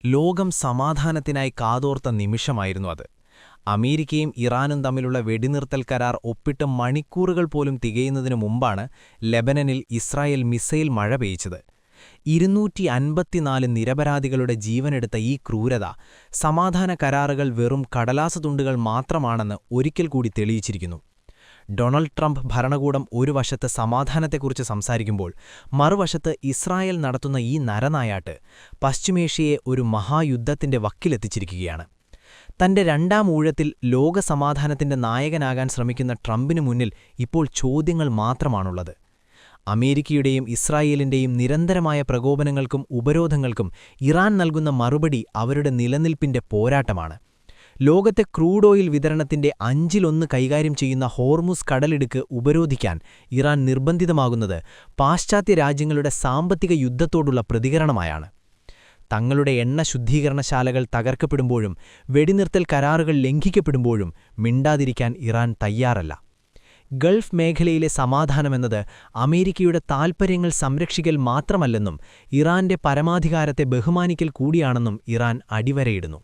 ലോകം സമാധാനത്തിനായി കാതോർത്ത നിമിഷമായിരുന്നു അത്. അമേരിക്കയും ഇറാനും തമ്മിലുള്ള വെടിനിർത്തൽ കരാർ ഒപ്പിട്ട് മണിക്കൂറുകൾ പോലും തികയുന്നതിനു മുമ്പാണ് ലെബനനിൽ ഇസ്രായേൽ മിസൈൽ മഴ പെയ്ച്ചത്. 254 നിരപരാധികളുടെ ജീവനെടുത്ത ഈ ക്രൂരത സമാധാന കരാറുകൾ വെറും കടലാസതുണ്ടുകൾ മാത്രമാണെന്ന് ഒരിക്കൽ കൂടി തെളിയിച്ചിരിക്കുന്നു. ഡൊണാൾഡ് ട്രംപ് ഭരണകൂടം ഒരു വശത്ത് സമാധാനത്തെക്കുറിച്ച് സംസാരിക്കുമ്പോൾ മറുവശത്ത് ഇസ്രായേൽ നടത്തുന്ന ഈ നരനായാട്ട് പശ്ചിമേഷ്യയെ ഒരു മഹായുദ്ധത്തിന്റെ വക്കിലെത്തിച്ചിരിക്കുകയാണ്. തന്റെ രണ്ടാം ഊഴത്തിൽ ലോകസമാധാനത്തിന്റെ നായകനാകാൻ ശ്രമിക്കുന്ന ട്രംപിനു മുന്നിൽ ഇപ്പോൾ ചോദ്യങ്ങൾ മാത്രമാണുള്ളത്. അമേരിക്കയുടെയും ഇസ്രായേലിന്റെയും നിരന്തരമായ പ്രകോപനങ്ങൾക്കും ഉപരോധങ്ങൾക്കും ഇറാൻ നൽകുന്ന മറുപടി അവരുടെ നിലനിൽപ്പിന്റെ പോരാട്ടമാണ്. ലോകത്തെ ക്രൂഡ് ഓയിൽ വിതരണത്തിന്റെ 1/5 കൈകാര്യം ചെയ്യുന്ന ഹോർമുസ് കടലിടുക്ക് ഉപരോധിക്കാൻ ഇറാൻ നിർബന്ധിതമാകുന്നത് പാശ്ചാത്യ രാജ്യങ്ങളുടെ സാമ്പത്തിക യുദ്ധത്തോടുള്ള പ്രതികരണമായാണ്. തങ്ങളുടെ എണ്ണ ശുദ്ധീകരണശാലകൾ തകർക്കപ്പെടുമ്പോഴും വെടിനിർത്തൽ കരാറുകൾ ലംഘിക്കപ്പെടുമ്പോഴും മിണ്ടാതിരിക്കാൻ ഇറാൻ തയ്യാറല്ല. ഗൾഫ് മേഖലയിലെ സമാധാനമെന്നത് അമേരിക്കയുടെ താൽപ്പര്യങ്ങൾ സംരക്ഷിക്കൽ മാത്രമല്ലെന്നും ഇറാന്റെ പരമാധികാരത്തെ ബഹുമാനിക്കൽ കൂടിയാണെന്നും ഇറാൻ അടിവരയിടുന്നു.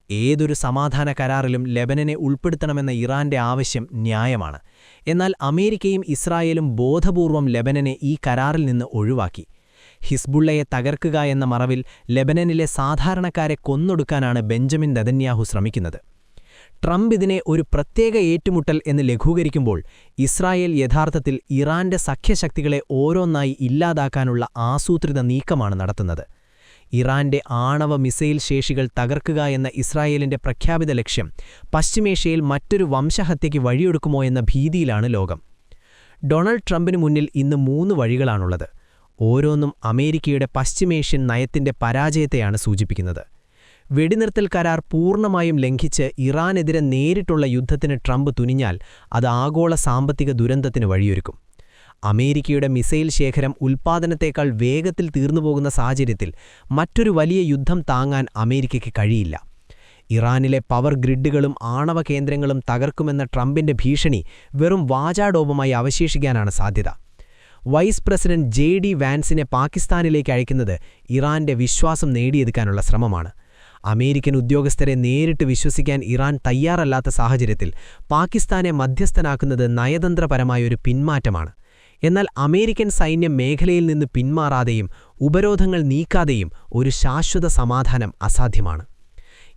ഏതൊരു സമാധാന കരാറിലും ലെബനനെ ഉൾപ്പെടുത്തണമെന്ന ഇറാന്റെ ആവശ്യം ന്യായമാണ്. എന്നാൽ അമേരിക്കയും ഇസ്രായേലും ബോധപൂർവം ലെബനനെ ഈ കരാറിൽ നിന്ന് ഒഴിവാക്കി. ഹിസ്ബുള്ളയെ തകർക്കുക എന്ന മറവിൽ ലെബനനിലെ സാധാരണക്കാരെ കൊന്നൊടുക്കാനാണ് ബെഞ്ചമിൻ നെതന്യാഹു ശ്രമിക്കുന്നത്. ട്രംപ് ഇതിനെ ഒരു പ്രത്യേക ഏറ്റുമുട്ടൽ എന്ന് ലഘൂകരിക്കുമ്പോൾ ഇസ്രായേൽ യഥാർത്ഥത്തിൽ ഇറാന്റെ സഖ്യശക്തികളെ ഓരോന്നായി ഇല്ലാതാക്കാനുള്ള ആസൂത്രിത നീക്കമാണ് നടത്തുന്നത്. ഇറാന്റെ ആണവ മിസൈൽ ശേഷികൾ തകർക്കുക എന്ന ഇസ്രായേലിന്റെ പ്രഖ്യാപിത ലക്ഷ്യം പശ്ചിമേഷ്യയിൽ മറ്റൊരു വംശഹത്യയ്ക്ക് വഴിയൊടുക്കുമോ എന്ന ഭീതിയിലാണ് ലോകം. ഡൊണാൾഡ് ട്രംപിനു മുന്നിൽ ഇന്ന് 3 വഴികളാണുള്ളത്. ഓരോന്നും അമേരിക്കയുടെ പശ്ചിമേഷ്യൻ നയത്തിന്റെ പരാജയത്തെയാണ് സൂചിപ്പിക്കുന്നത്. വെടിനിർത്തൽ കരാർ പൂർണ്ണമായും ലംഘിച്ച് ഇറാനെതിരെ നേരിട്ടുള്ള യുദ്ധത്തിന് ട്രംപ് തുനിഞ്ഞാൽ അത് ആഗോള സാമ്പത്തിക ദുരന്തത്തിന് വഴിയൊരുക്കും. അമേരിക്കയുടെ മിസൈൽ ശേഖരം ഉൽപ്പാദനത്തേക്കാൾ വേഗത്തിൽ തീർന്നുപോകുന്ന സാഹചര്യത്തിൽ മറ്റൊരു വലിയ യുദ്ധം താങ്ങാൻ അമേരിക്കയ്ക്ക് കഴിയില്ല. ഇറാനിലെ പവർ ഗ്രിഡുകളും ആണവ കേന്ദ്രങ്ങളും തകർക്കുമെന്ന ട്രംപിന്റെ ഭീഷണി വെറും വാചാടോപമായി അവശേഷിക്കാനാണ് സാധ്യത. വൈസ് പ്രസിഡന്റ് JD വാൻസിനെ പാകിസ്ഥാനിലേക്ക് അയക്കുന്നത് ഇറാന്റെ വിശ്വാസം നേടിയെടുക്കാനുള്ള ശ്രമമാണ്. അമേരിക്കൻ ഉദ്യോഗസ്ഥരെ നേരിട്ട് വിശ്വസിക്കാൻ ഇറാൻ തയ്യാറല്ലാത്ത സാഹചര്യത്തിൽ പാകിസ്ഥാനെ മധ്യസ്ഥനാക്കുന്നത് നയതന്ത്രപരമായൊരു പിന്മാറ്റമാണ്. എന്നാൽ അമേരിക്കൻ സൈന്യം മേഖലയിൽ നിന്ന് പിന്മാറാതെയും ഉപരോധങ്ങൾ നീക്കാതെയും ഒരു ശാശ്വത സമാധാനം അസാധ്യമാണ്.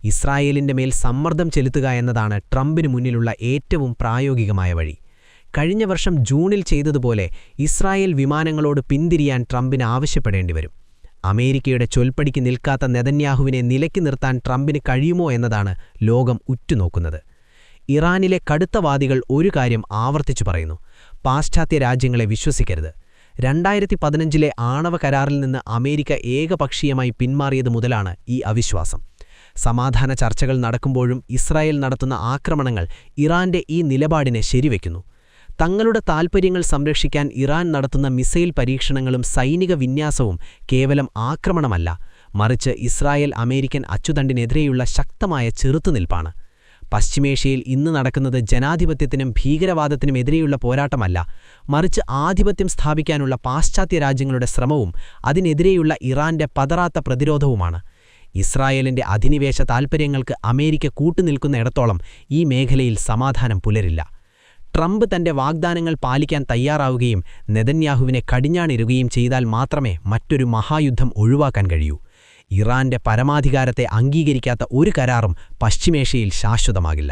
ഇസ്രായേലിന്റെ മേൽ സമ്മർദ്ദം ചെലുത്തുക എന്നതാണ് ട്രംപിന് മുന്നിലുള്ള ഏറ്റവും പ്രായോഗികമായ വഴി. കഴിഞ്ഞ വർഷം ജൂണിൽ ചെയ്തതുപോലെ ഇസ്രായേൽ വിമാനങ്ങളോട് പിന്തിരിയാൻ ട്രംപിന് ആവശ്യപ്പെടേണ്ടിവരും. അമേരിക്കയുടെ ചൊൽപ്പടിക്ക് നിൽക്കാത്ത നെതന്യാഹുവിനെ നിലയ്ക്ക് നിർത്താൻ ട്രംപിന് കഴിയുമോ എന്നതാണ് ലോകം ഉറ്റുനോക്കുന്നത്. ഇറാനിലെ കടുത്തവാദികൾ ഒരു കാര്യം ആവർത്തിച്ചു പറയുന്നു: പാശ്ചാത്യ രാജ്യങ്ങളെ വിശ്വസിക്കരുത്. 2015 ആണവ കരാറിൽ നിന്ന് അമേരിക്ക ഏകപക്ഷീയമായി പിന്മാറിയത് മുതലാണ് ഈ അവിശ്വാസം. സമാധാന ചർച്ചകൾ നടക്കുമ്പോഴും ഇസ്രായേൽ നടത്തുന്ന ആക്രമണങ്ങൾ ഇറാന്റെ ഈ നിലപാടിനെ ശരിവയ്ക്കുന്നു. തങ്ങളുടെ താൽപ്പര്യങ്ങൾ സംരക്ഷിക്കാൻ ഇറാൻ നടത്തുന്ന മിസൈൽ പരീക്ഷണങ്ങളും സൈനിക വിന്യാസവും കേവലം ആക്രമണമല്ല, മറിച്ച് ഇസ്രായേൽ അമേരിക്കൻ അച്ചുതണ്ടിനെതിരെയുള്ള ശക്തമായ ചെറുത്തുനിൽപ്പാണ്. പശ്ചിമേഷ്യയിൽ ഇന്ന് നടക്കുന്നത് ജനാധിപത്യത്തിനും ഭീകരവാദത്തിനുമെതിരെയുള്ള പോരാട്ടമല്ല, മറിച്ച് ആധിപത്യം സ്ഥാപിക്കാനുള്ള പാശ്ചാത്യ രാജ്യങ്ങളുടെ ശ്രമവും അതിനെതിരെയുള്ള ഇറാന്റെ പതറാത്ത പ്രതിരോധവുമാണ്. ഇസ്രായേലിന്റെ അധിനിവേശ താൽപ്പര്യങ്ങൾക്ക് അമേരിക്ക കൂട്ടുനിൽക്കുന്നിടത്തോളം ഈ മേഖലയിൽ സമാധാനം പുലരില്ല. ട്രംപ് തന്റെ വാഗ്ദാനങ്ങൾ പാലിക്കാൻ തയ്യാറാവുകയും നെതന്യാഹുവിനെ കടിഞ്ഞാണിരുകയും ചെയ്താൽ മാത്രമേ മറ്റൊരു മഹായുദ്ധം ഒഴിവാക്കാൻ കഴിയൂ. ഇറാന്റെ പരമാധികാരത്തെ അംഗീകരിക്കാത്ത ഒരു കരാറും പശ്ചിമേഷ്യയിൽ ശാശ്വതമാകില്ല.